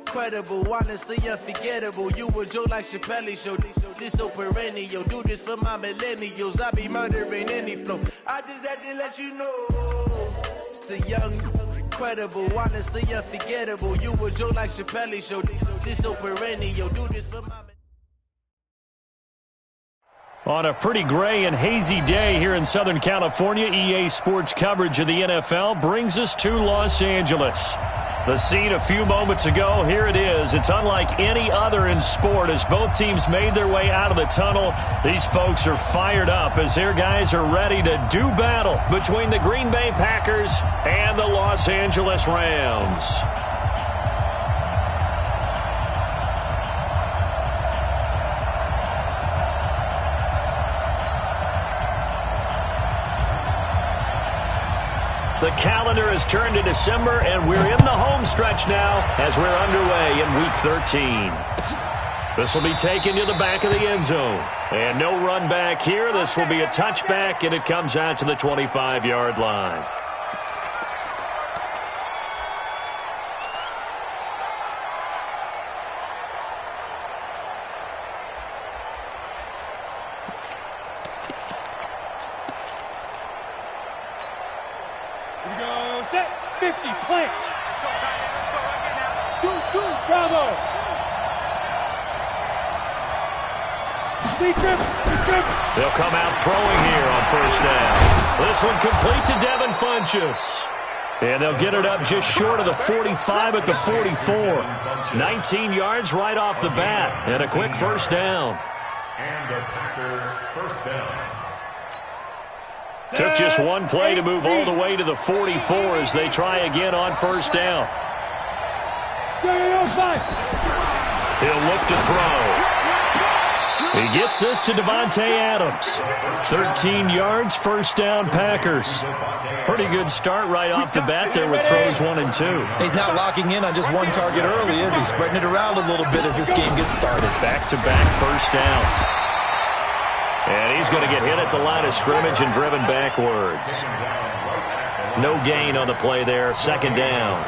Incredible, honestly unforgettable. You a joke like Chappelle Show. This so perennial. Do this for my millennials. I be murdering any flow. I just had to let you know. It's the young, incredible, honestly unforgettable. You a joke like Chappelle Show. This so perennial. Do this for my. On a pretty gray and hazy day here in Southern California, EA Sports coverage of the NFL brings us to Los Angeles. The scene a few moments ago, here it is. It's unlike any other in sport as both teams made their way out of the tunnel. These folks are fired up as their guys are ready to do battle between the Green Bay Packers and the Los Angeles Rams. The calendar has turned to December, and we're in the home stretch now as we're underway in Week 13. This will be taken to the back of the end zone. And no run back here. This will be a touchback, and it comes out to the 25-yard line. They'll come out throwing here on first down. This one complete to Devin Funchess. And they'll get it up just short of the 45 at the 44. 19 yards right off the bat. And a quick first down. And a Packer first down. Took just one play to move all the way to the 44 as they try again on first down. He'll look to throw. He gets this to Davante Adams. 13 yards, first down, Packers. Pretty good start right off the bat there with throws 1 and 2. He's not locking in on just one target early, is he? Spreading it around a little bit as this game gets started. Back-to-back first downs. And he's going to get hit at the line of scrimmage and driven backwards. No gain on the play there. Second down.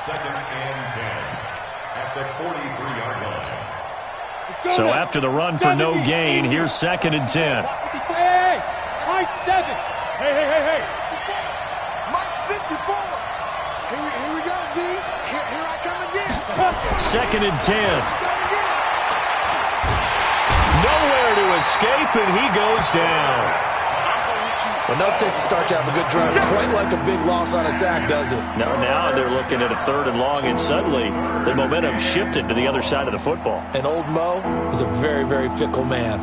Second and 10 at the 43-yard line. So after the run for no gain, here's second and 10. Hey, my 7. Hey. Mike 54. Here we go, D. Here I come again. Second and 10. Nowhere to escape, and he goes down. Enough takes a start to have a good drive. Quite like a big loss on a sack, does it? No, now they're looking at a third and long, and suddenly the momentum shifted to the other side of the football. And old Mo is a very, very fickle man.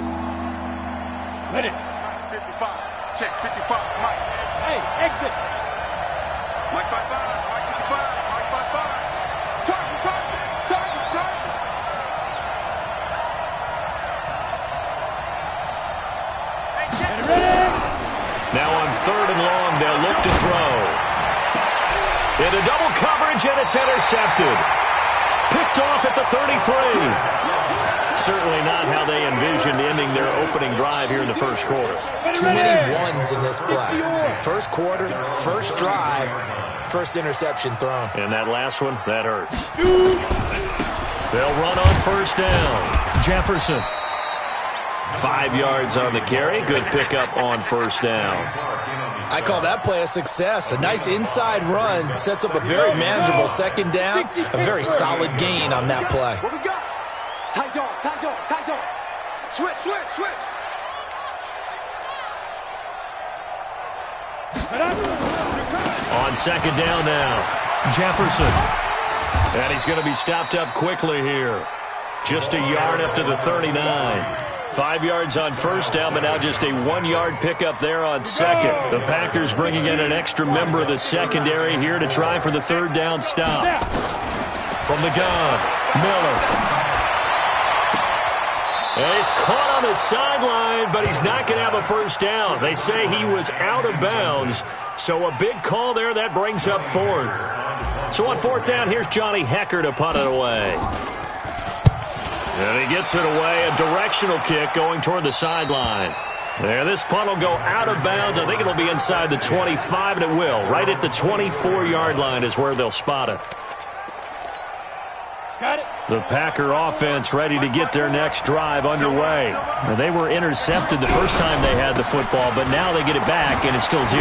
Let it. 55. Check 55. Mike. Hey, exit. Mike 55. Mike 55. Mike 55. Target. Now on third and long, they'll look to throw. Into double coverage, and it's intercepted. Picked off at the 33. Certainly not how they envisioned ending their opening drive here in the first quarter. Too many ones in this play. First quarter, first drive, first interception thrown. And that last one, that hurts. They'll run on first down. Jefferson. 5 yards on the carry. Good pickup on first down. I call that play a success. A nice inside run sets up a very manageable second down. A very solid gain on that play. What we got? Tight dog. Switch. On second down now. Jefferson. And he's going to be stopped up quickly here. Just a yard up to the 39. 5 yards on first down, but now just a 1-yard pickup there on second. The Packers bringing in an extra member of the secondary here to try for the third down stop. From the gun, Miller. And he's caught on the sideline, but he's not going to have a first down. They say he was out of bounds, so a big call there. That brings up fourth. So on fourth down, here's Johnny Hecker to punt it away. And he gets it away, a directional kick going toward the sideline. There, this punt will go out of bounds. I think it'll be inside the 25, and it will. Right at the 24-yard line is where they'll spot it. Got it. The Packer offense ready to get their next drive underway. Now, they were intercepted the first time they had the football, but now they get it back, and it's still 0-0.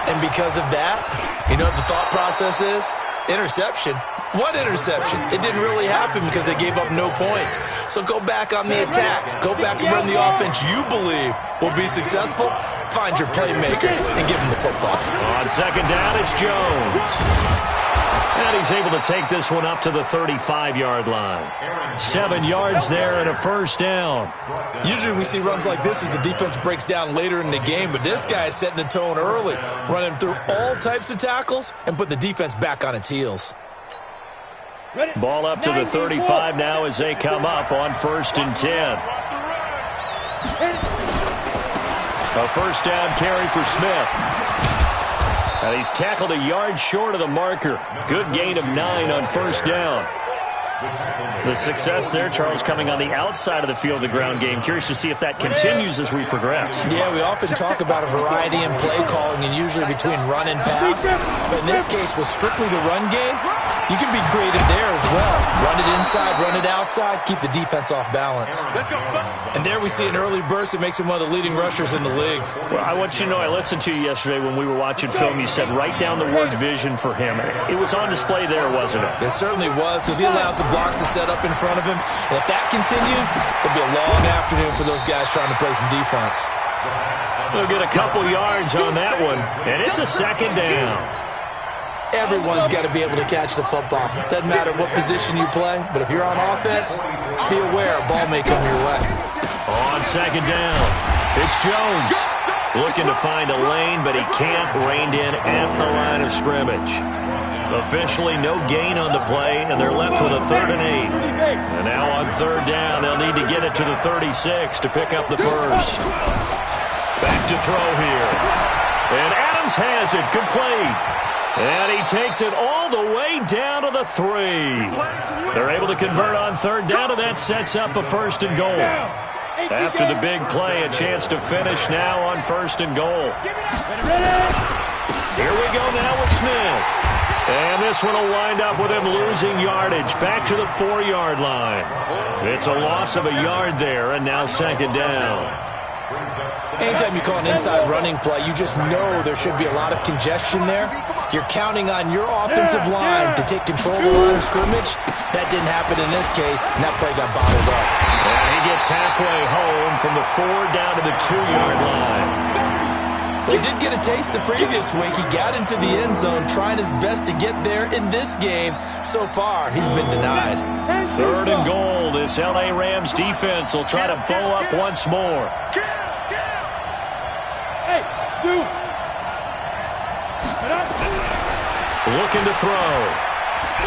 And because of that, you know what the thought process is? Interception. What interception? It didn't really happen because they gave up no points. So go back on the attack. Go back and run the offense you believe will be successful. Find your playmaker and give him the football. On second down, it's Jones. And he's able to take this one up to the 35-yard line. 7 yards there and a first down. Usually we see runs like this as the defense breaks down later in the game, but this guy is setting the tone early, running through all types of tackles and putting the defense back on its heels. Ball up to the 35 now as they come up on 1st and 10. A first down carry for Smith. And he's tackled a yard short of the marker. Good gain of 9 on first down. The success there, Charles, coming on the outside of the field, the ground game. Curious to see if that continues as we progress. Yeah, we often talk about a variety in play calling and usually between run and pass. But in this case, with strictly the run game, you can be creative there as well. Run it inside, run it outside, keep the defense off balance. And there we see an early burst that makes him one of the leading rushers in the league. Well, I want you to know, I listened to you yesterday when we were watching film. You said write down the word vision for him. It was on display there, wasn't it? It certainly was, because he allows the blocks to set up in front of him. And if that continues, it'll be a long afternoon for those guys trying to play some defense. They'll get a couple yards on that one, and it's a second down. Everyone's got to be able to catch the football. Doesn't matter what position you play, but if you're on offense, be aware a ball may come your way. On second down, it's Jones. Looking to find a lane, but he can't. Reined in at the line of scrimmage. Officially no gain on the play, and they're left with a 3rd and 8. And now on 3rd down, they'll need to get it to the 36 to pick up the first. Back to throw here. And Adams has it, complete. And he takes it all the way down to the 3. They're able to convert on 3rd down, and that sets up a 1st and goal. After the big play, a chance to finish now on 1st and goal. Here we go now with Smith. And this one will wind up with him losing yardage back to the 4-yard line. It's a loss of a yard there, and now 2nd down. Anytime you call an inside running play, you just know there should be a lot of congestion there. You're counting on your offensive line to take control of the line of scrimmage. That didn't happen in this case, and that play got bottled up. And he gets halfway home from the 4 down to the 2-yard line. He did get a taste the previous week. He got into the end zone, trying his best to get there in this game. So far, he's been denied. 3rd and goal. This LA Rams defense will try to bow up once more. Hey, dude. Looking to throw.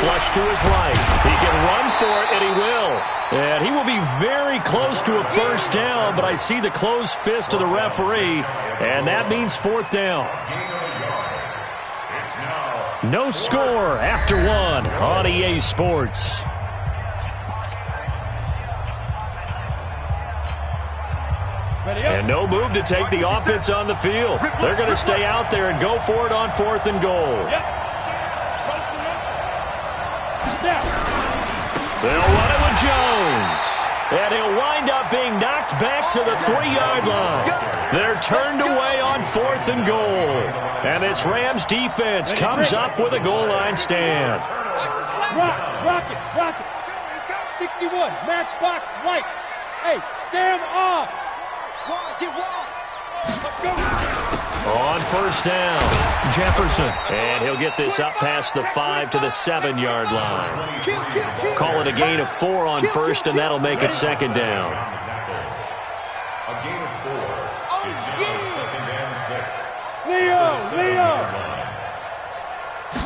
Flush to his right. He can run for it, and he will. And he will be very close to a 1st down, but I see the closed fist of the referee, and that means 4th down. No score after 1 on EA Sports. And no move to take the offense on the field. They're going to stay out there and go for it on 4th and goal. They'll run it with Jones. And he'll wind up being knocked back to the 3-yard line. They're turned away on 4th and goal. And this Rams defense comes up with a goal line stand. Rocket. 61, matchbox lights. Hey, Sam off. Get wide. On 1st down, Jefferson. And he'll get this up past the 5 to the 7-yard line. Call it a gain of 4 on 1st, and that'll make it 2nd down. A gain of 4. It's now 2nd and 6. Leo.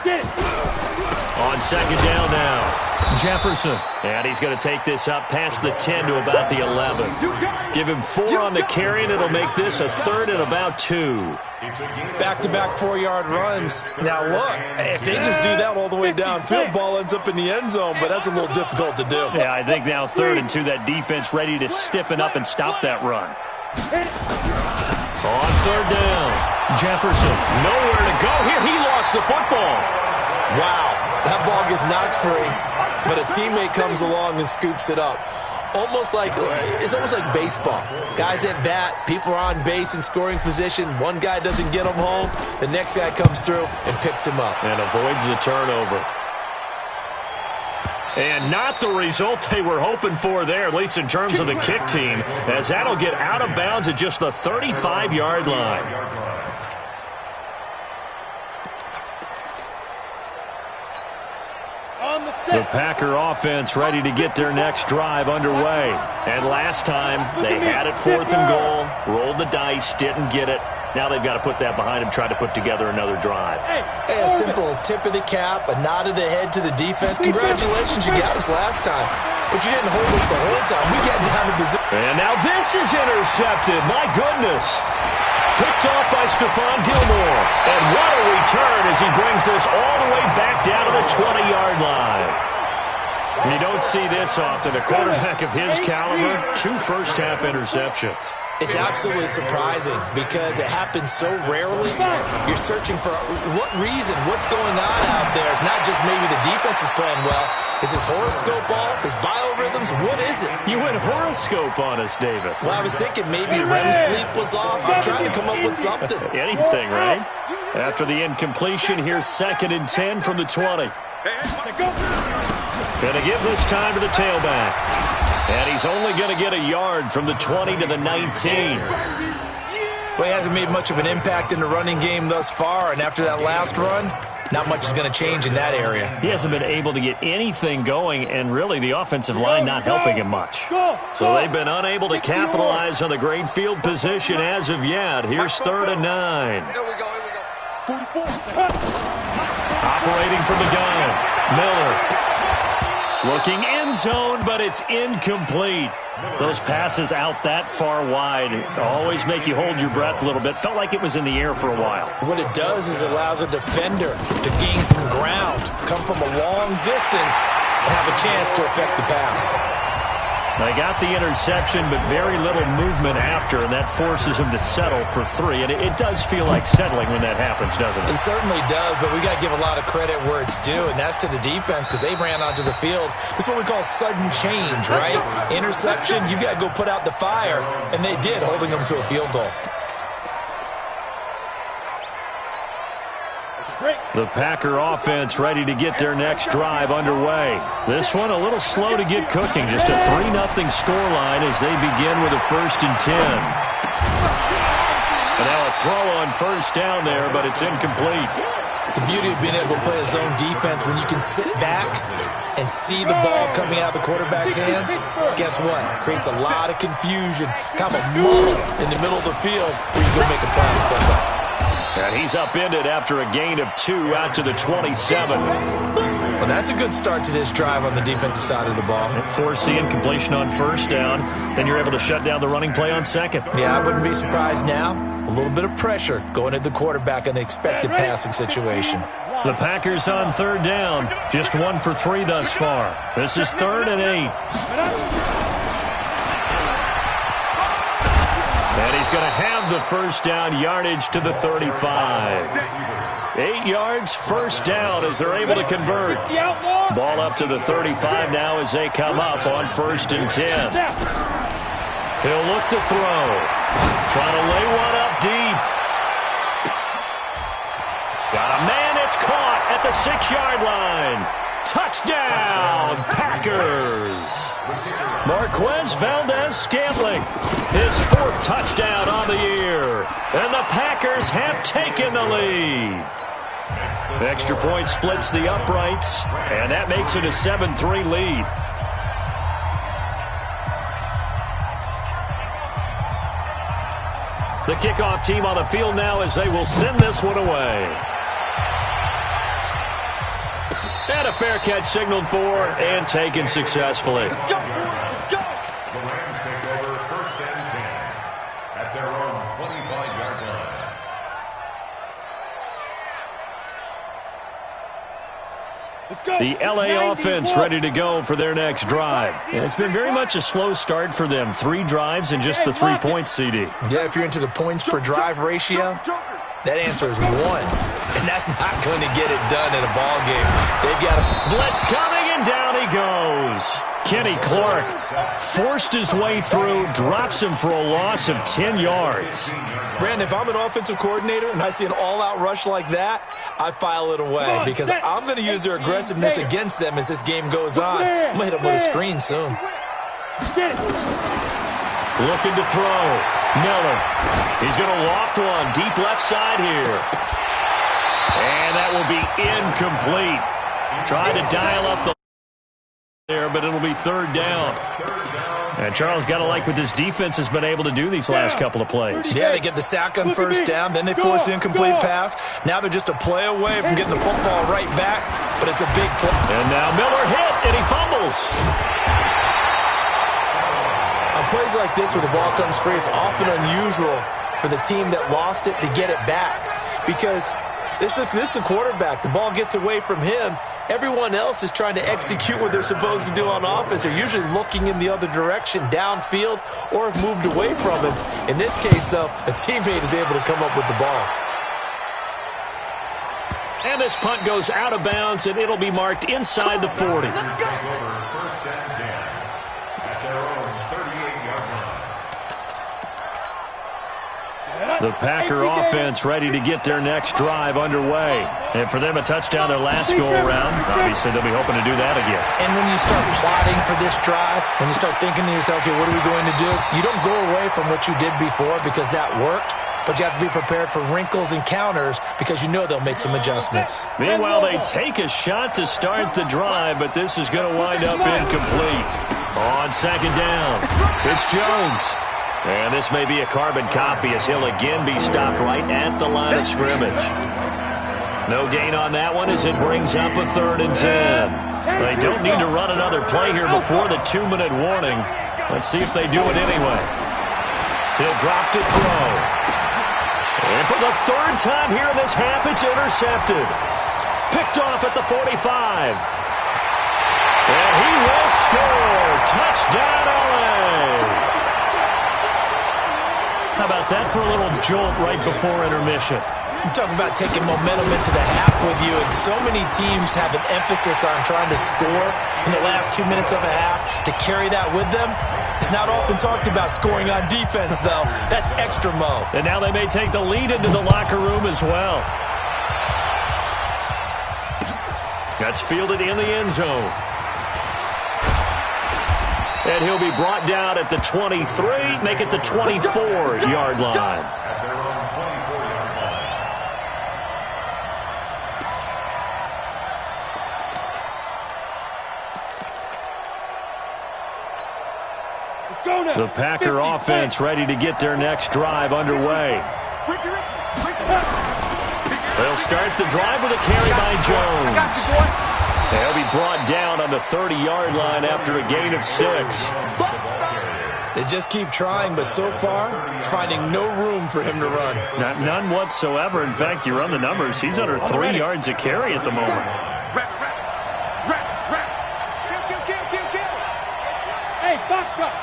Get it. On 2nd down now, Jefferson. And he's going to take this up past the 10 to about the 11. Give him 4 on the carry, and it'll make this a 3rd and about 2. Back-to-back 4-yard runs. Now, look, if they just do that all the way downfield, ball ends up in the end zone, but that's a little difficult to do. Yeah, I think now 3rd and 2, that defense ready to stiffen up and stop that run. On 3rd down, Jefferson. Nowhere to go here. He lost the football. Wow, that ball gets knocked free, but a teammate comes along and scoops it up. It's almost like baseball. Guys at bat, people are on base in scoring position. One guy doesn't get him home. The next guy comes through and picks him up. And avoids the turnover. And not the result they were hoping for there, at least in terms of the kick team, as that'll get out of bounds at just the 35-yard line. The Packer offense ready to get their next drive underway. And last time, they had it 4th and goal, rolled the dice, didn't get it. Now they've got to put that behind them, try to put together another drive. Hey, a simple tip of the cap, a nod of the head to the defense. Congratulations, you got us last time. But you didn't hold us the whole time. We got down to the zone. And now this is intercepted. My goodness. Picked off by Stephon Gilmore. And what a return as he brings this all the way back down to the 20-yard line. You don't see this often. A quarterback of his caliber, 2 first-half interceptions. It's absolutely surprising because it happens so rarely. You're searching for what reason, what's going on out there. It's not just maybe the defense is playing well. Is his horoscope off? His biorhythms? What is it? You went horoscope on us, David. Well, I was thinking maybe REM sleep was off. I'm trying to come up with something. Anything, right? After the incompletion, here's 2nd and 10 from the 20. Gonna give this time to the tailback. And he's only going to get a yard from the 20 to the 19. Well, he hasn't made much of an impact in the running game thus far, and after that last run, not much is going to change in that area. He hasn't been able to get anything going, and really the offensive line not helping him much. So they've been unable to capitalize on the great field position as of yet. Here's 3rd and 9. Here we go. 44. Operating from the gun, Miller. Looking end zone, but it's incomplete. Those passes out that far wide always make you hold your breath a little bit. Felt like it was in the air for a while. What it does is it allows a defender to gain some ground, come from a long distance, and have a chance to affect the pass. They got the interception, but very little movement after, and that forces him to settle for 3. And it does feel like settling when that happens, doesn't it? It certainly does, but we got to give a lot of credit where it's due, and that's to the defense because they ran onto the field. This is what we call sudden change, right? Interception, you got to go put out the fire, and they did, holding them to a field goal. The Packer offense ready to get their next drive underway. This one a little slow to get cooking. Just a 3-0 scoreline as they begin with a 1st and 10. And now a throw on 1st down there, but it's incomplete. The beauty of being able to play a zone defense when you can sit back and see the ball coming out of the quarterback's hands, guess what? Creates a lot of confusion, kind of a muddle in the middle of the field where you go make a play on football. And he's upended after a gain of 2 out to the 27. Well, that's a good start to this drive on the defensive side of the ball. Force the incompletion on 1st down. Then you're able to shut down the running play on 2nd. Yeah, I wouldn't be surprised now. A little bit of pressure going at the quarterback in the expected passing situation. The Packers on 3rd down. Just 1 for 3 thus far. This is 3rd and 8. And he's going to have the 1st down, yardage to the 35. 8 yards, 1st down as they're able to convert. Ball up to the 35 now as they come up on 1st and 10. He'll look to throw. Trying to lay one up deep. Got a man, it's caught at the 6-yard line. Touchdown, Packers. Marquez Valdez-Scantling, his 4th touchdown on the year. And the Packers have taken the lead. Extra point splits the uprights, and that makes it a 7-3 lead. The kickoff team on the field now as they will send this one away. And a fair catch signaled for and taken successfully. Let's go. The Rams take over 1st and 10 at their own 25-yard line. The LA offense ready to go for their next drive. And it's been very much a slow start for them. 3 drives and just the 3 points, CD. Yeah, if you're into the points per drive ratio, That answer is 1. And that's not going to get it done in a ball game. They've got a blitz coming, and down he goes. Kenny Clark forced his way through, drops him for a loss of 10 yards. Brandon, if I'm an offensive coordinator and I see an all-out rush like that, I file it away because I'm going to use their aggressiveness against them as this game goes on. I'm going to hit them with a screen soon. Looking to throw. Miller. He's going to loft one deep left side here. And that will be incomplete. Trying to dial up the there, but it'll be third down. And Charles, got to like what this defense has been able to do these last couple of plays. Yeah, they get the sack on first down, then they force the incomplete pass. Now they're just a play away from getting the football right back, but it's a big play. And now Miller hit, and he fumbles. On plays like this where the ball comes free, it's often unusual for the team that lost it to get it back because this is the quarterback. The ball gets away from him. Everyone else is trying to execute what they're supposed to do on offense. They're usually looking in the other direction, downfield, or have moved away from him. In this case, though, a teammate is able to come up with the ball. And this punt goes out of bounds, and it'll be marked inside the 40. First and 10 at their own 38-yard line. The Packer offense ready to get their next drive underway. And for them, a touchdown their last go-around. Obviously, they'll be hoping to do that again. And when you start plotting for this drive, when you start thinking to yourself, okay, what are we going to do? You don't go away from what you did before because that worked, but you have to be prepared for wrinkles and counters because you know they'll make some adjustments. Meanwhile, they take a shot to start the drive, but this is going to wind up incomplete. On second down, it's Jones. And this may be a carbon copy as he'll again be stopped right at the line of scrimmage. No gain on that one as it brings up a 3rd and 10. They don't need to run another play here before the 2-minute warning. Let's see if they do it anyway. He'll drop to throw. And for the 3rd time here in this half, it's intercepted. Picked off at the 45. And he will score. Touchdown, LA. How about that for a little jolt right before intermission? You talk about taking momentum into the half with you, and so many teams have an emphasis on trying to score in the last 2 minutes of a half. To carry that with them, it's not often talked about scoring on defense, though. That's extra mo. And now they may take the lead into the locker room as well. That's fielded in the end zone. And he'll be brought down at the 23, make it the 24-yard line. At their own 24-yard line. Let's go now. The Packer offense ready to get their next drive underway. They'll start the drive with a carry by Jones. I got you, boy. They'll be brought down on the 30-yard line after a gain of 6. They just keep trying, but so far, finding no room for him to run. None whatsoever. In fact, you run the numbers. He's under 3 yards a carry at the moment. Kill. Hey, box drop.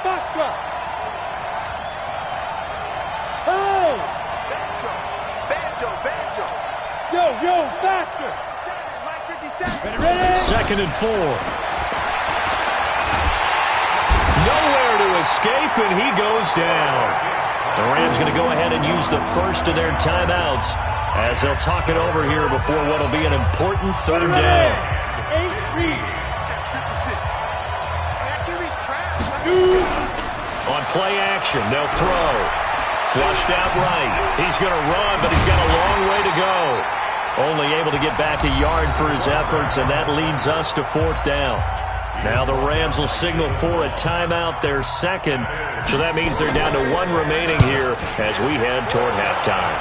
Oh! Banjo. Yo, faster. Ready? 2nd and 4. Nowhere to escape, and he goes down. The Rams going to go ahead and use the first of their timeouts as they'll talk it over here before what will be an important 3rd down. 8-3. On play action, they'll throw. Flushed out right. He's going to run, but he's got a long way to go. Only able to get back a yard for his efforts, and that leads us to 4th down. Now the Rams will signal for a timeout, their 2nd. So that means they're down to 1 remaining here as we head toward halftime.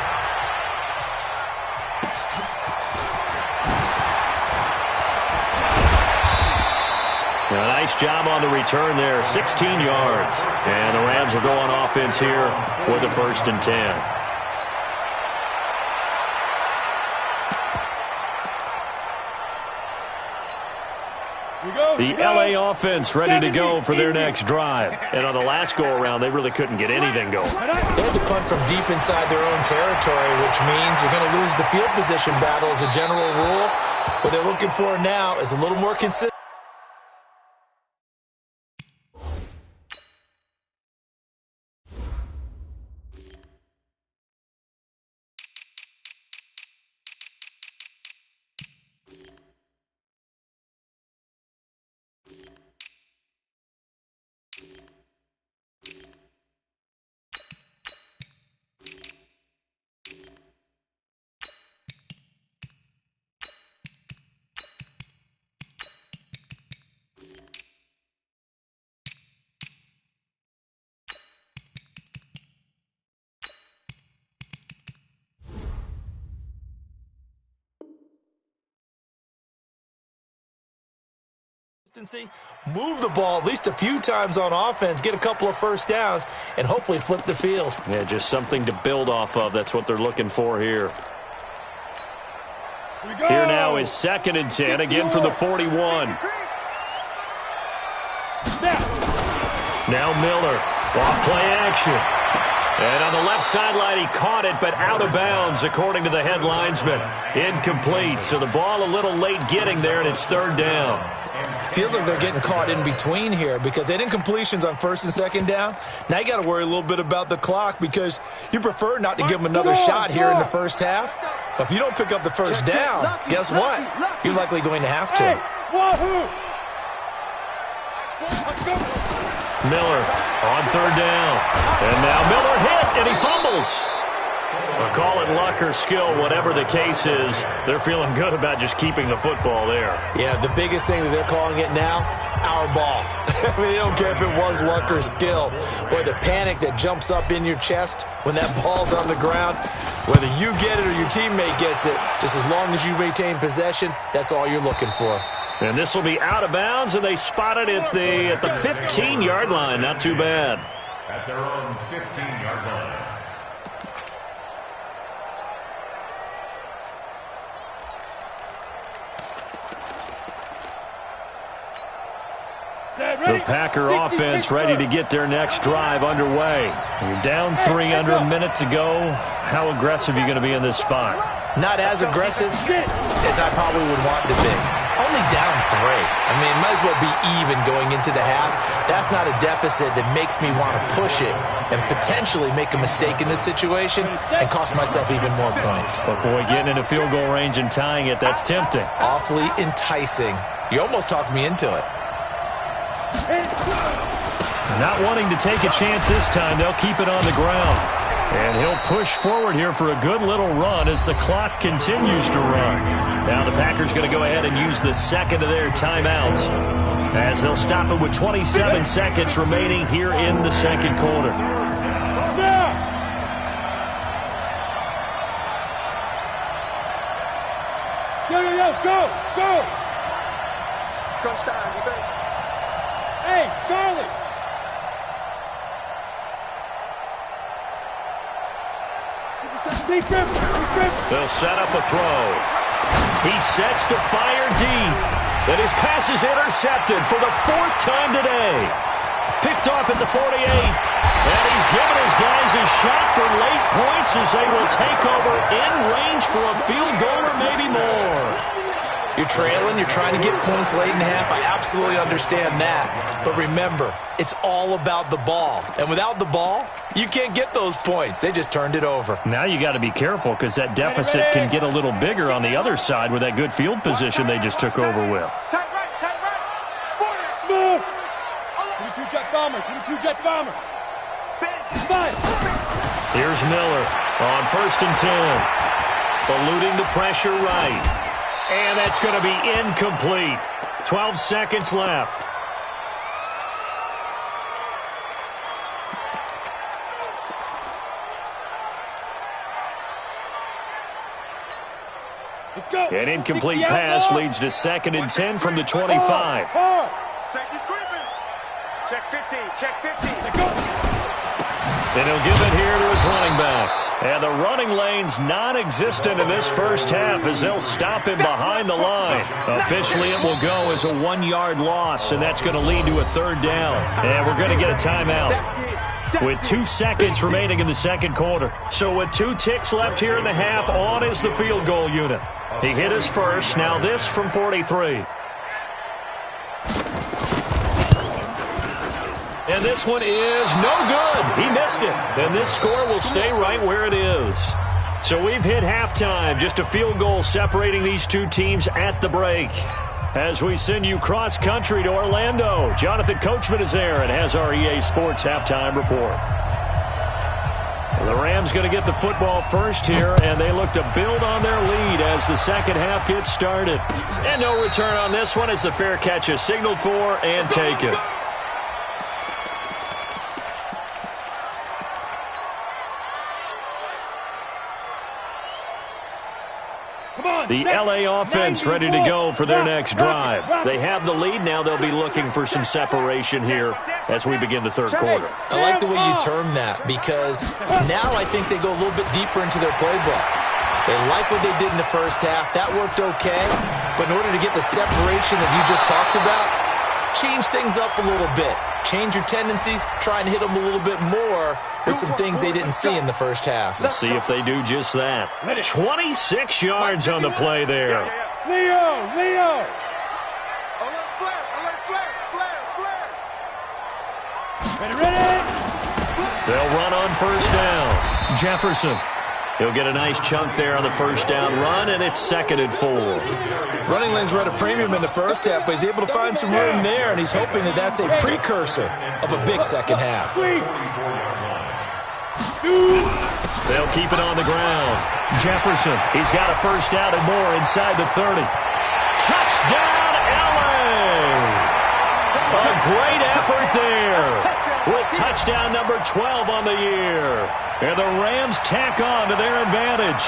A nice job on the return there, 16 yards. And the Rams will go on offense here with the 1st and 10. We go. The LA offense ready to go for their next drive. And on the last go-around, they really couldn't get anything going. They had to punt from deep inside their own territory, which means you're going to lose the field position battle as a general rule. What they're looking for now is a little more consistent. Move the ball at least a few times on offense, get a couple of first downs, and hopefully flip the field. Yeah, just something to build off of. That's what they're looking for here. Here now is 2nd and 10, again from the 41. Now Miller, off play action. And on the left sideline, he caught it, but out of bounds, according to the head linesman. Incomplete, so the ball a little late getting there, and it's 3rd down. Feels like they're getting caught in between here because they didn't completions on 1st and 2nd down. Now you got to worry a little bit about the clock because you prefer not to give them another shot here in the first half. But if you don't pick up the first down, guess what? You're likely going to have to. Miller on 3rd down. And now Miller hit, and he fumbles. Well, call it luck or skill, whatever the case is, they're feeling good about just keeping the football there. Yeah, the biggest thing that they're calling it now, our ball. I mean, they don't care if it was luck or skill. Boy, the panic that jumps up in your chest when that ball's on the ground, whether you get it or your teammate gets it, just as long as you maintain possession, that's all you're looking for. And this will be out of bounds, and they spot it at the 15-yard line. Not too bad. At their own 15-yard line. The Packer offense ready to get their next drive underway. You're down 3 under a minute to go. How aggressive are you going to be in this spot? Not as aggressive as I probably would want to be. Only down 3. I mean, it might as well be even going into the half. That's not a deficit that makes me want to push it and potentially make a mistake in this situation and cost myself even more points. But, boy, getting into field goal range and tying it, that's tempting. Awfully enticing. You almost talked me into it. Not wanting to take a chance this time, they'll keep it on the ground. And he'll push forward here for a good little run as the clock continues to run. Now the Packers going to go ahead and use the second of their timeouts as they'll stop it with 27 seconds remaining here in the 2nd quarter. Go! Crunch down, defense. Hey, Charlie! They'll set up a throw. He sets to fire deep. And his pass is intercepted for the 4th time today. Picked off at the 48. And he's given his guys a shot for late points as they will take over in range for a field goal or maybe more. You're trailing, you're trying to get points late in half. I absolutely understand that. But remember, it's all about the ball. And without the ball, you can't get those points. They just turned it over. Now you got to be careful because that deficit can get a little bigger on the other side with that good field position they just took over with. Tight right. Smooth. 22 jet bomber. 22 jet bomber. Here's Miller on 1st and 10. Eluding the pressure right. And that's going to be incomplete. 12 seconds left. Let's go. An incomplete pass leads to 2nd and 10 from the 25. Safety's creeping. Check 50. Check 50. Let's go. And he'll give it here to his running back. And the running lane's non-existent in this first half as they'll stop him behind the line. Officially, it will go as a 1-yard loss, and that's going to lead to a third down. And we're going to get a timeout with 2 seconds remaining in the second quarter. So with 2 ticks left here in the half, on is the field goal unit. He hit his first. Now this from 43. And this one is no good. He missed it. And this score will stay right where it is. So we've hit halftime. Just a field goal separating these two teams at the break. As we send you cross-country to Orlando, Jonathan Coachman is there and has our EA Sports halftime report. The Rams going to get the football first here, and they look to build on their lead as the second half gets started. And no return on this one as the fair catch is signaled for and taken. The LA offense ready to go for their next drive. They have the lead. Now they'll be looking for some separation here as we begin the third quarter. I like the way you term that because now I think they go a little bit deeper into their playbook. They like what they did in the first half. That worked okay. But in order to get the separation that you just talked about, change things up a little bit. Change your tendencies, try and hit them a little bit more with some things they didn't see in the first half. Let's see if they do just that. 26 yards on the play there. Leo! Alert flare! Ready? They'll run on first down. Jefferson. He'll get a nice chunk there on the first down run, and it's 2nd and 4. Running lanes were at a premium in the first half, but he's able to find some room there, and he's hoping that that's a precursor of a big second half. They'll keep it on the ground. Jefferson, he's got a first down and more inside the 30. Touchdown, LA! A great effort there with touchdown number 12 on the year. And the Rams tack on to their advantage.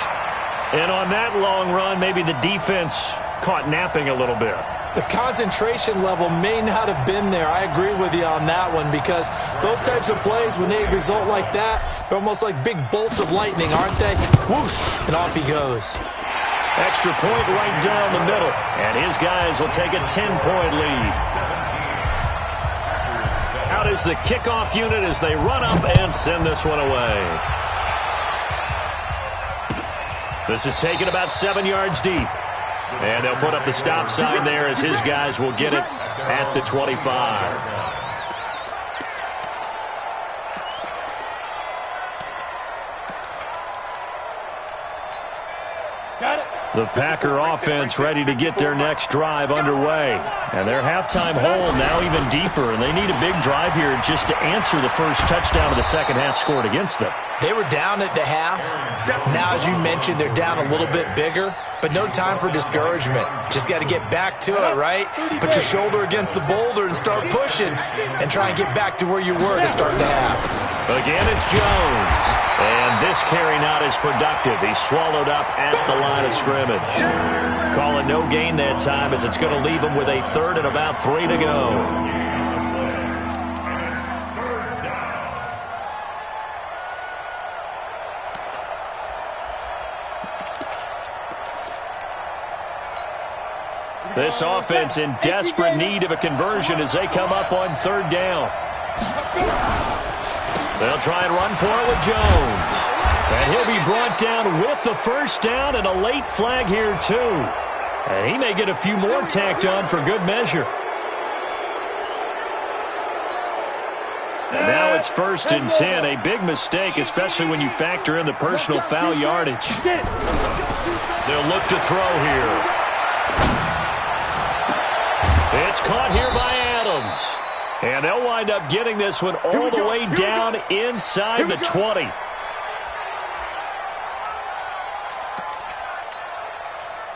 And on that long run, maybe the defense caught napping a little bit. The concentration level may not have been there. I agree with you on that one because those types of plays, when they result like that, they're almost like big bolts of lightning, aren't they? Whoosh, and off he goes. Extra point right down the middle. And his guys will take a 10-point lead. Out is the kickoff unit as they run up and send this one away. This is taken about 7 yards deep. And they'll put up the stop sign there as his guys will get it at the 25. The Packer offense ready to get their next drive underway. And their halftime hole now even deeper, and they need a big drive here just to answer the first touchdown of the second half scored against them. They were down at the half. Now, as you mentioned, they're down a little bit bigger, but no time for discouragement. Just got to get back to it, right? Put your shoulder against the boulder and start pushing and try and get back to where you were to start the half. Again, it's Jones. And this carry not as productive. He's swallowed up at the line of scrimmage. Call it no gain that time as it's going to leave him with a 3rd and about 3 to go. This offense in desperate need of a conversion as they come up on 3rd down. They'll try and run for it with Jones. And he'll be brought down with the first down and a late flag here too. And he may get a few more tacked on for good measure. And now it's 1st and 10. A big mistake, especially when you factor in the personal foul yardage. They'll look to throw here. It's caught here by Adams. And they'll wind up getting this one all the way down inside the 20.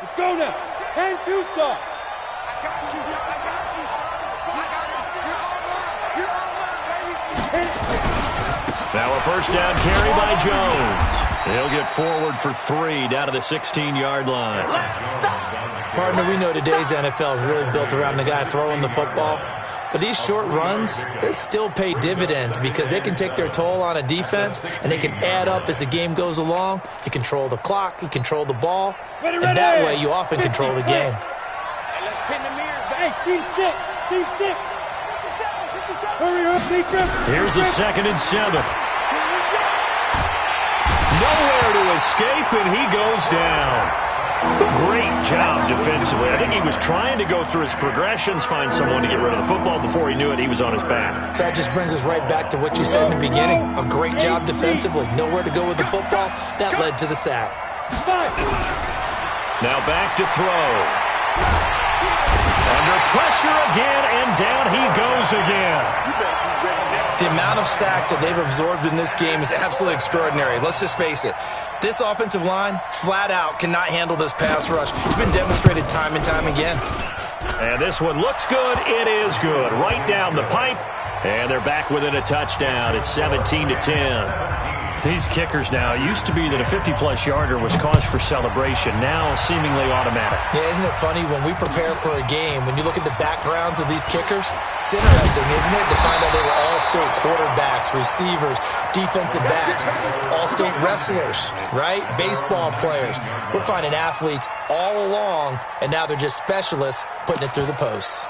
Let's go now. 10-2, son. Now a first down carry by Jones. He'll get forward for 3 down to the 16-yard line. Partner, we know today's NFL is really built around the guy throwing the football. But these short runs, they still pay dividends because they can take their toll on a defense, and they can add up as the game goes along. You control the clock, you control the ball, and that way you often control the game. Hey, let's pin the mirrors back. Hey, team 6, team 6. Hurry up, defense. Here's a 2nd and 7. Nowhere to escape, and he goes down. Great job defensively. I think he was trying to go through his progressions, find someone to get rid of the football. Before he knew it, he was on his back. So that just brings us right back to what you said in the beginning. A great job defensively. Nowhere to go with the football. That led to the sack. Now back to throw. Under pressure again, and down he goes again. The amount of sacks that they've absorbed in this game is absolutely extraordinary. Let's just face it. This offensive line, flat out, cannot handle this pass rush. It's been demonstrated time and time again. And this one looks good. It is good. Right down the pipe. And they're back within a touchdown. It's 17-10. These kickers now, it used to be that a 50-plus yarder was cause for celebration. Now seemingly automatic. Yeah, isn't it funny when we prepare for a game, when you look at the backgrounds of these kickers, it's interesting, isn't it, to find out they were all-state quarterbacks, receivers, defensive backs, all-state wrestlers, right? Baseball players. We're finding athletes all along, and now they're just specialists putting it through the posts.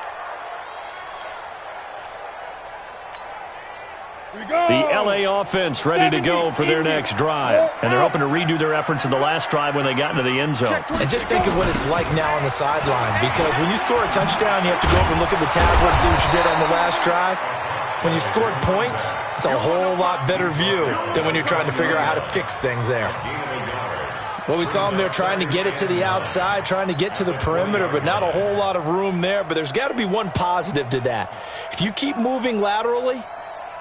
The L.A. offense ready to go for their next drive. And they're hoping to redo their efforts in the last drive when they got into the end zone. And just think of what it's like now on the sideline, because when you score a touchdown, you have to go over and look at the tablet and see what you did on the last drive. When you scored points, it's a whole lot better view than when you're trying to figure out how to fix things there. Well, we saw them there trying to get it to the outside, trying to get to the perimeter, but not a whole lot of room there. But there's got to be one positive to that. If you keep moving laterally,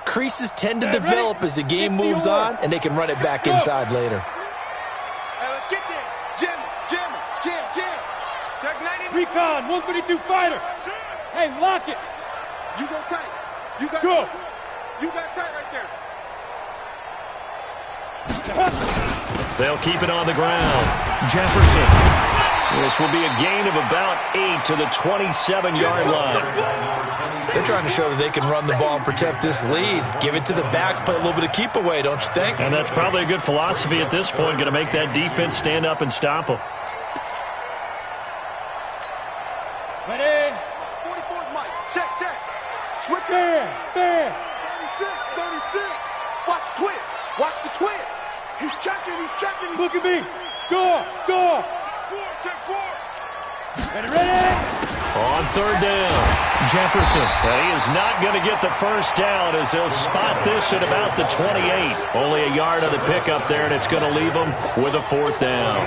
creases tend to develop as the game moves on, and they can run it back inside later. Hey, let's get there. Jim. Check 90. Recon, 132 fighter. Hey, lock it. You go tight. You got Go. You got tight right there. They'll keep it on the ground. Jefferson. This will be a gain of about 8 to the 27-yard line. They're trying to show that they can run the ball and protect this lead. Give it to the backs, play a little bit of keep away, don't you think? And that's probably a good philosophy at this point, going to make that defense stand up and stop them. Ready? 44's Mike. Check. Switch Fair. 36. Watch the twist. Watch the twist. He's checking. Look at me. Go. Check 4. Ready? On third down, Jefferson. He is not going to get the first down as they'll spot this at about the 28. Only a yard of the pickup there, and it's going to leave them with a 4th down.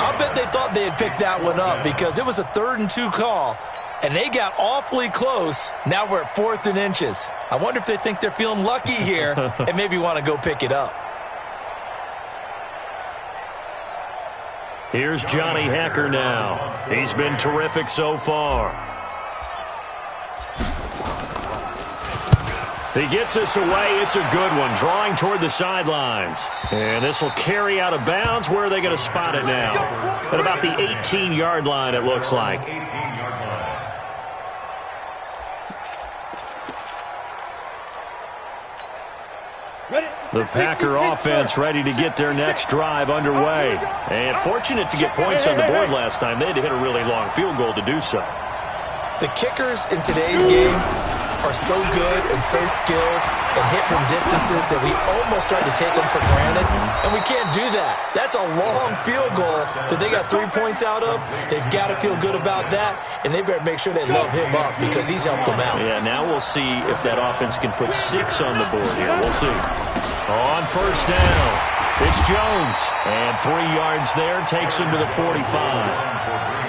I'll bet they thought they had picked that one up because it was a 3rd and 2 call, and they got awfully close. Now we're at 4th and inches. I wonder if they think they're feeling lucky here and maybe want to go pick it up. Here's Johnny Hecker now. He's been terrific so far. He gets this away. It's a good one, drawing toward the sidelines. And this will carry out of bounds. Where are they going to spot it now? At about the 18-yard line, it looks like. The Packer offense ready to get their next drive underway. And fortunate to get points on the board last time. They had to hit a really long field goal to do so. The kickers in today's game are so good and so skilled and hit from distances that we almost start to take them for granted, and we can't do that. That's a long field goal that they got 3 points out of. They've got to feel good about that, and they better make sure they love him up because he's helped them out. Yeah, now we'll see if that offense can put 6 on the board here. We'll see. On first down, it's Jones, and 3 yards there takes him to the 45.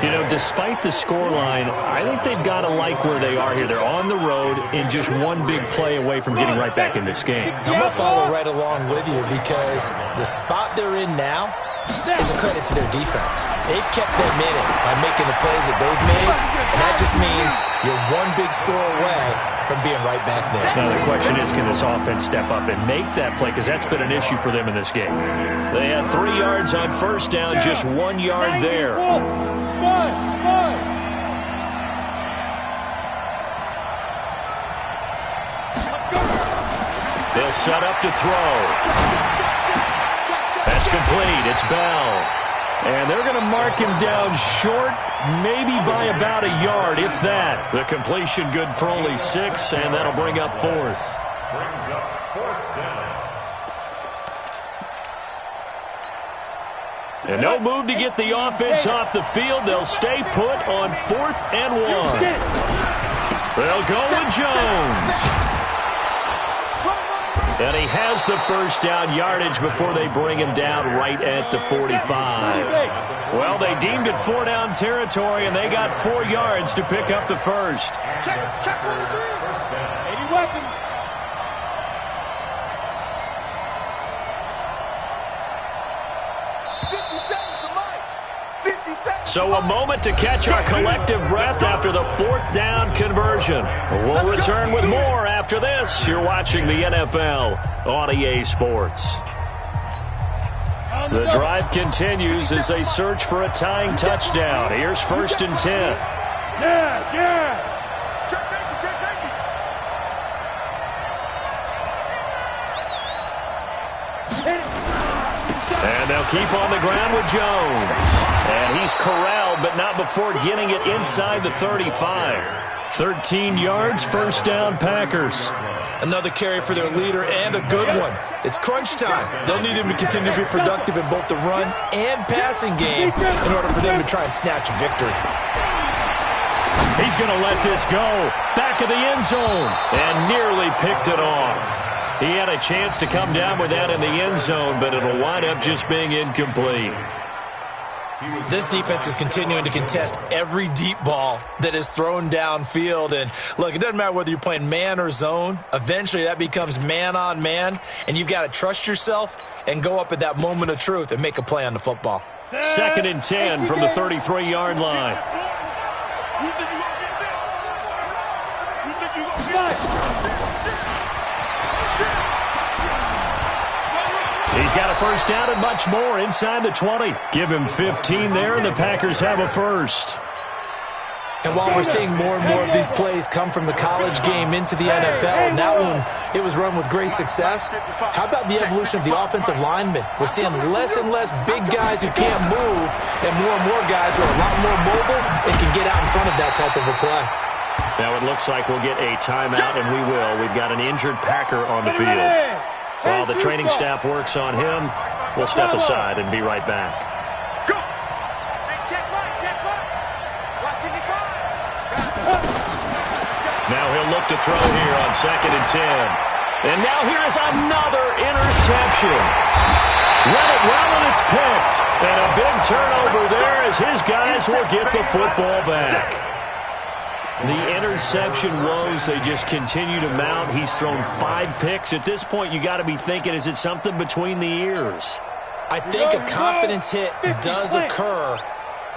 You know, despite the scoreline, I think they've got to like where they are here. They're on the road and just one big play away from getting right back in this game. I'm going to follow right along with you because the spot they're in now is a credit to their defense. They've kept them in it by making the plays that they've made, and that just means you're one big score away from being right back there. Now the question is, can this offense step up and make that play? Because that's been an issue for them in this game. They had 3 yards on first down, just 1 yard there. They'll set up to throw. That's complete. It's Bell. And they're going to mark him down short, maybe by about a yard, if that. The completion good for only 6, and that'll bring up 4th. Brings up 4th down. And no move to get the offense off the field. They'll stay put on 4th and 1. They'll go with Jones. And he has the first down yardage before they bring him down right at the 45. Well, they deemed it 4-down territory, and they got 4 yards to pick up the first. Check 80 weapons. So a moment to catch our collective breath after the 4th down conversion. We'll return with more after this. You're watching the NFL on EA Sports. The drive continues as they search for a tying touchdown. Here's 1st and 10. Yes. And they'll keep on the ground with Jones. And he's corralled, but not before getting it inside the 35. 13 yards, 1st down, Packers. Another carry for their leader, and a good one. It's crunch time. They'll need him to continue to be productive in both the run and passing game in order for them to try and snatch a victory. He's going to let this go. Back of the end zone. And nearly picked it off. He had a chance to come down with that in the end zone, but it'll wind up just being incomplete. This defense is continuing to contest every deep ball that is thrown downfield. And, look, it doesn't matter whether you're playing man or zone. Eventually that becomes man on man, and you've got to trust yourself and go up at that moment of truth and make a play on the football. 2nd and 10 from the 33-yard line. He's got a first down and much more inside the 20. Give him 15 there, and the Packers have a first. And while we're seeing more and more of these plays come from the college game into the NFL, and that one, it was run with great success, how about the evolution of the offensive linemen? We're seeing less and less big guys who can't move, and more guys who are a lot more mobile and can get out in front of that type of a play. Now it looks like we'll get a timeout, and we will. We've got an injured Packer on the field. While the training staff works on him, we'll step aside and be right back. Go! Now he'll look to throw here on 2nd and 10. And now here is another interception. Let it well, and it's picked. And a big turnover there as his guys will get the football back. The interception woes, they just continue to mount. He's thrown 5 picks. At this point, you got to be thinking, is it something between the ears? I think a confidence hit does occur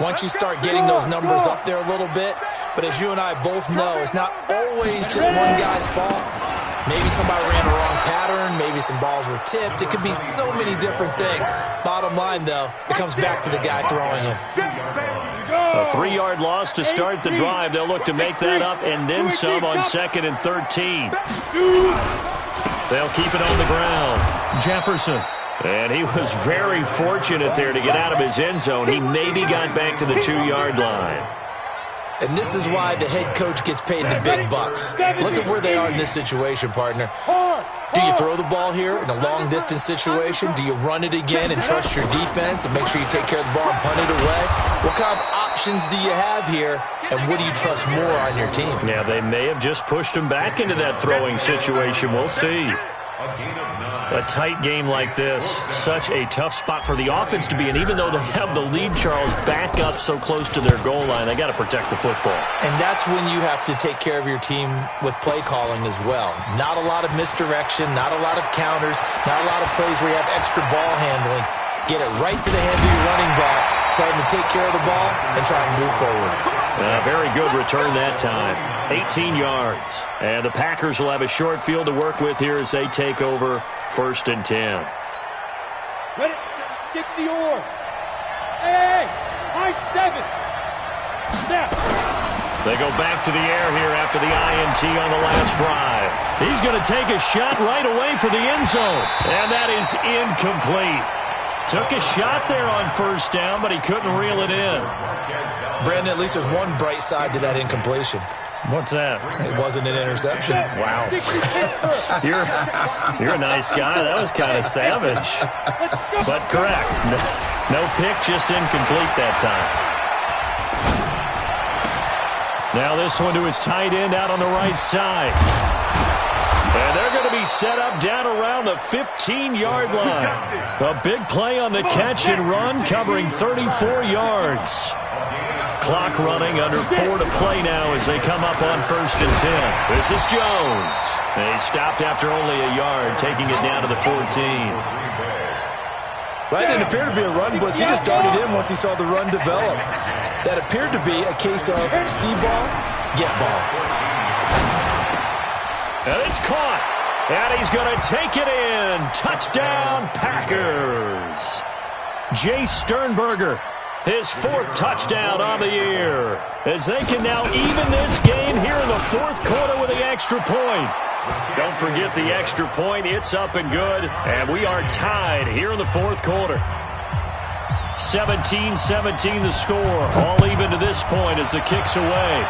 once you start getting those numbers up there a little bit. But as you and I both know, it's not always just one guy's fault. Maybe somebody ran a wrong pattern. Maybe some balls were tipped. It could be so many different things. Bottom line, though, it comes back to the guy throwing it. A 3-yard loss to start the drive. They'll look to make that up and then some on 2nd and 13. They'll keep it on the ground. Jefferson. And he was very fortunate there to get out of his end zone. He maybe got back to the 2-yard line. And this is why the head coach gets paid the big bucks. Look at where they are in this situation, partner. Do you throw the ball here in a long-distance situation? Do you run it again and trust your defense and make sure you take care of the ball and punt it away? What kind of options do you have here, and what do you trust more on your team? Yeah, they may have just pushed him back into that throwing situation. We'll see. A tight game like this, such a tough spot for the offense to be in. Even though they have the lead, Charles, back up so close to their goal line, they got to protect the football. And that's when you have to take care of your team with play calling as well. Not a lot of misdirection, not a lot of counters, not a lot of plays where you have extra ball handling. Get it right to the hands of your running back, tell him to take care of the ball, and try and move forward. Very good return that time. 18 yards. And the Packers will have a short field to work with here as they take over 1st and 10. Ready? 60 or. Hey, high 7. Snap. They go back to the air here after the INT on the last drive. He's going to take a shot right away for the end zone. And that is incomplete. Took a shot there on first down, but he couldn't reel it in. Brandon, at least there's one bright side to that incompletion. What's that? It wasn't an interception. Wow. You're a nice guy. That was kind of savage. But correct. No pick, just incomplete that time. Now this one to his tight end out on the right side. And they're going to be set up down around the 15-yard line. A big play on the catch and run, covering 34 yards. Clock running, under 4 to play now as they come up on 1st and 10. This is Jones. And he stopped after only a yard, taking it down to the 14. Well, that didn't appear to be a run blitz. He just darted in once he saw the run develop. That appeared to be a case of see ball, get ball. And it's caught. And he's going to take it in. Touchdown, Packers. Jay Sternberger, his 4th touchdown on the year. As they can now even this game here in the 4th quarter with the extra point. Don't forget the extra point. It's up and good. And we are tied here in the 4th quarter. 17-17 the score. All even to this point as the kick's away.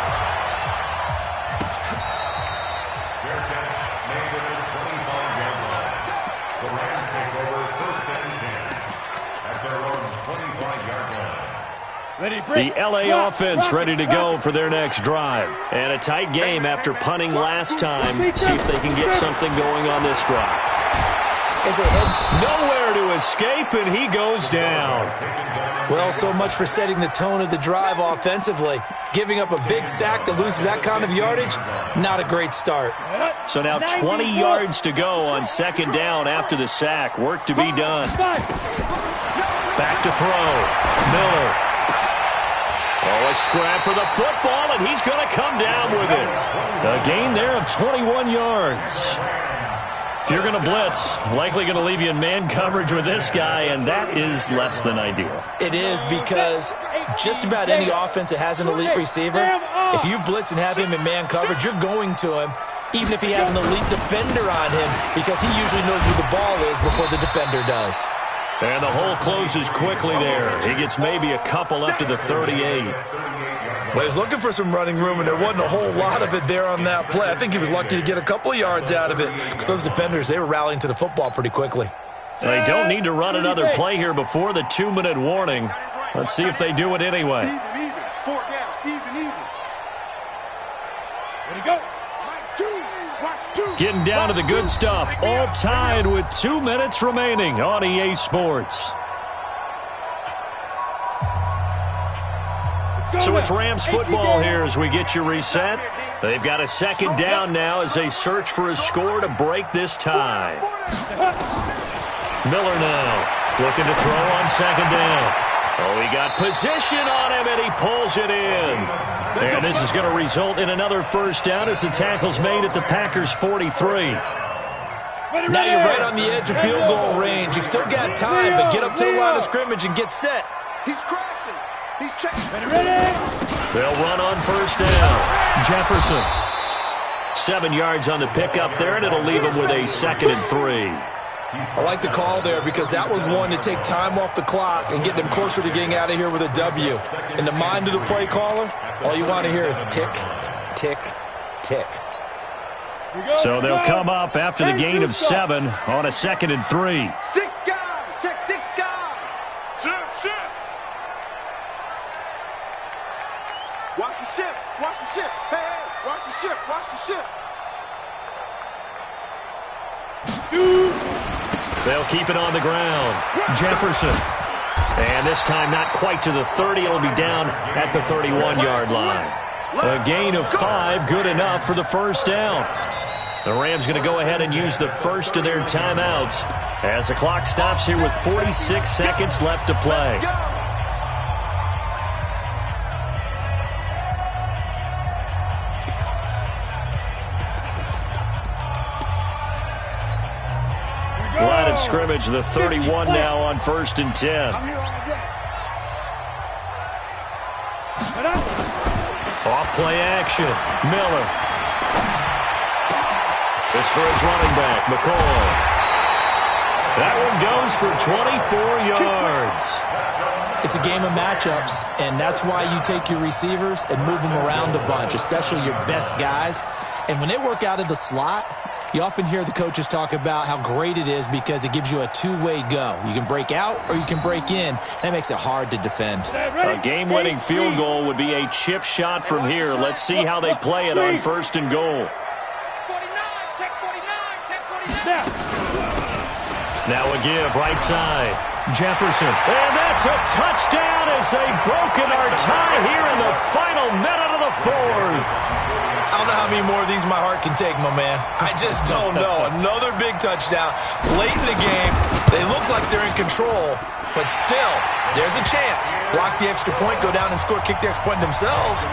The LA offense ready to go for their next drive. And a tight game after punting last time. See if they can get something going on this drive. Is it head? Nowhere to escape, and he goes down. Well, so much for setting the tone of the drive offensively. Giving up a big sack that loses that kind of yardage, not a great start. So now 20 yards to go on 2nd down after the sack. Work to be done. Back to throw. Miller. Oh, a scrap for the football, and he's going to come down with it. A gain there of 21 yards. If you're going to blitz, likely going to leave you in man coverage with this guy, and that is less than ideal. It is, because just about any offense that has an elite receiver, if you blitz and have him in man coverage, you're going to him, even if he has an elite defender on him, because he usually knows where the ball is before the defender does. And the hole closes quickly there. He gets maybe a couple up to the 38. Well, he was looking for some running room, and there wasn't a whole lot of it there on that play. I think he was lucky to get a couple of yards out of it, because those defenders, they were rallying to the football pretty quickly. They don't need to run another play here before the 2-minute warning. Let's see if they do it anyway. Even. 4 down. Even. Ready to go. Getting down to the good stuff. All tied with 2 minutes remaining on EA Sports. So it's Rams football here as we get you reset. They've got a 2nd down now as they search for a score to break this tie. Miller now looking to throw on 2nd down. Oh, he got position on him, and he pulls it in. And this is going to result in another 1st down as the tackle's made at the Packers' 43. Now you're right on the edge of field goal range. You've still got time, but get up to the line of scrimmage and get set. He's crashing. He's checking. They'll run on 1st down. Jefferson. 7 yards on the pickup there, and it'll leave him with a 2nd and 3. I like the call there because that was one to take time off the clock and get them closer to getting out of here with a W. In the mind of the play caller, all you want to hear is tick, tick, tick. So they'll come up after the gain of 7 on a 2nd and 3. 6 guys. Check 6 guys. Shit. Watch the ship. Hey, watch the ship. They'll keep it on the ground. Jefferson. And this time not quite to the 30. It'll be down at the 31-yard line. A gain of 5, good enough for the 1st down. The Rams going to go ahead and use the first of their timeouts as the clock stops here with 46 seconds left to play. Line of scrimmage, the 31 now on 1st and 10. Off play action. Miller. It's for his running back, McCoy. That one goes for 24 yards. It's a game of matchups, and that's why you take your receivers and move them around a bunch, especially your best guys. And when they work out of the slot, you often hear the coaches talk about how great it is because it gives you a two-way go. You can break out or you can break in. That makes it hard to defend. A game-winning field goal would be a chip shot from here. Let's see how they play it on 1st and goal. Now a give, right side. Jefferson. And that's a touchdown as they've broken our tie here in the final minute of the 4th. I don't know how many more of these my heart can take, my man. I just don't know. Another big touchdown. Late in the game, they look like they're in control, but still, there's a chance. Block the extra point, go down and score, kick the extra point themselves.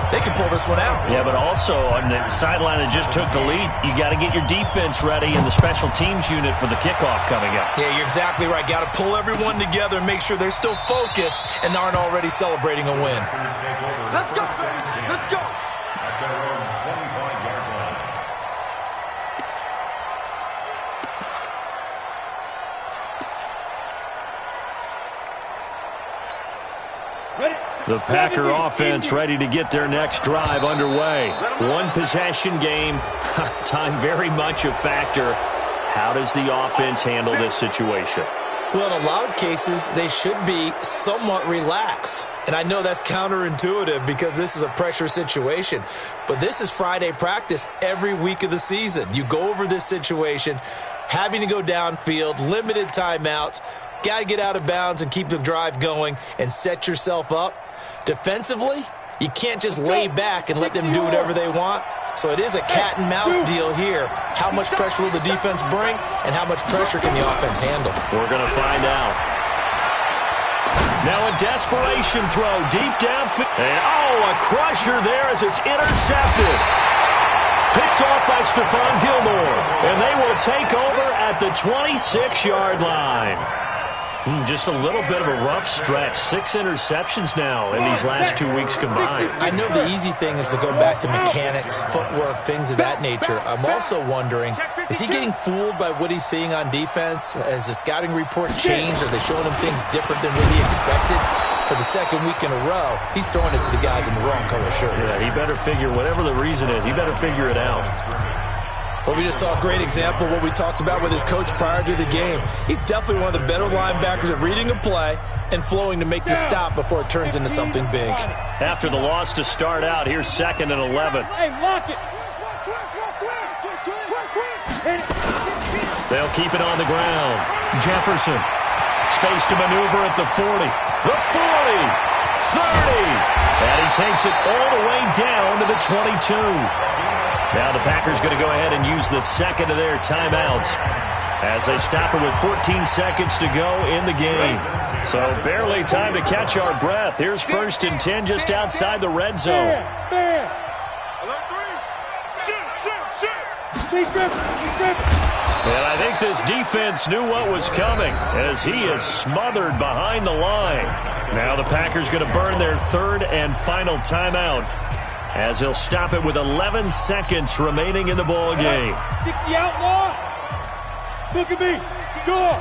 They can pull this one out. Yeah, but also on the sideline that just took the lead, you got to get your defense ready and the special teams unit for the kickoff coming up. Yeah, you're exactly right. Got to pull everyone together and make sure they're still focused and aren't already celebrating a win. Let's go, baby. Let's go. The Packer offense ready to get their next drive underway. One possession game. Time very much a factor. How does the offense handle this situation? Well, in a lot of cases, they should be somewhat relaxed. And I know that's counterintuitive because this is a pressure situation. But this is Friday practice every week of the season. You go over this situation, having to go downfield, limited timeouts, got to get out of bounds and keep the drive going and set yourself up. Defensively, you can't just lay back and let them do whatever they want. So it is a cat and mouse deal here. How much pressure will the defense bring, and how much pressure can the offense handle? We're going to find out. Now a desperation throw deep downfield. And a crusher there as it's intercepted. Picked off by Stephon Gilmore. And they will take over at the 26-yard line. Just a little bit of a rough stretch. 6 interceptions now in these last 2 weeks combined. I know the easy thing is to go back to mechanics, footwork, things of that nature. I'm also wondering, is he getting fooled by what he's seeing on defense? Has the scouting report changed? Are they showing him things different than what he expected? For the second week in a row, he's throwing it to the guys in the wrong color shirts. Yeah, he better figure, whatever the reason is, he better figure it out. Well, we just saw a great example of what we talked about with his coach prior to the game. He's definitely one of the better linebackers at reading a play and flowing to make the stop before it turns into something big. After the loss to start out, here's 2nd and 11. Hey, lock it. They'll keep it on the ground. Jefferson. Space to maneuver at the 40. The 40. 30. And he takes it all the way down to the 22. Now the Packers going to go ahead and use the second of their timeouts as they stop it with 14 seconds to go in the game. So barely time to catch our breath. Here's 1st and 10 just outside the red zone. And I think this defense knew what was coming as he is smothered behind the line. Now the Packers going to burn their 3rd and final timeout, as he'll stop it with 11 seconds remaining in the ball game. 60 outlaw. Look at me. Go.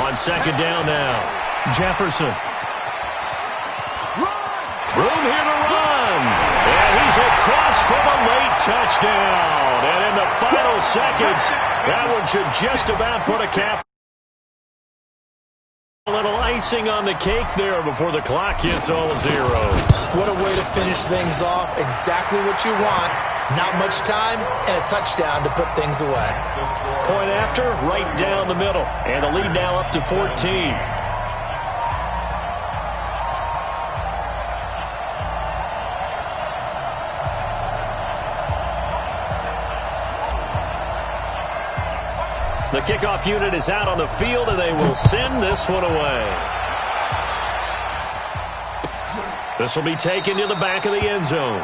On 2nd down now. Jefferson. Room here to run. And he's across for the late touchdown. And in the final seconds, that one should just about put a cap. A little icing on the cake there before the clock hits all zeros. What a way to finish things off. Exactly what you want. Not much time and a touchdown to put things away. Point after, right down the middle. And the lead now up to 14. The kickoff unit is out on the field, and they will send this one away. This will be taken to the back of the end zone.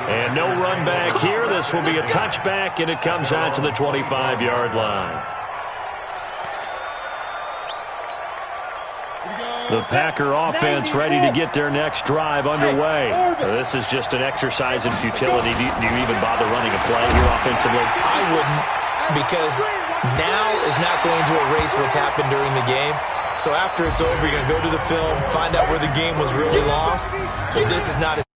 And no run back here. This will be a touchback, and it comes out to the 25-yard line. Here we go. The Packer offense ready to get their next drive underway. This is just an exercise in futility. Do you even bother running a play here offensively? I wouldn't, because now is not going to erase what's happened during the game. So after it's over, you're going to go to the film, find out where the game was really lost. But this is not a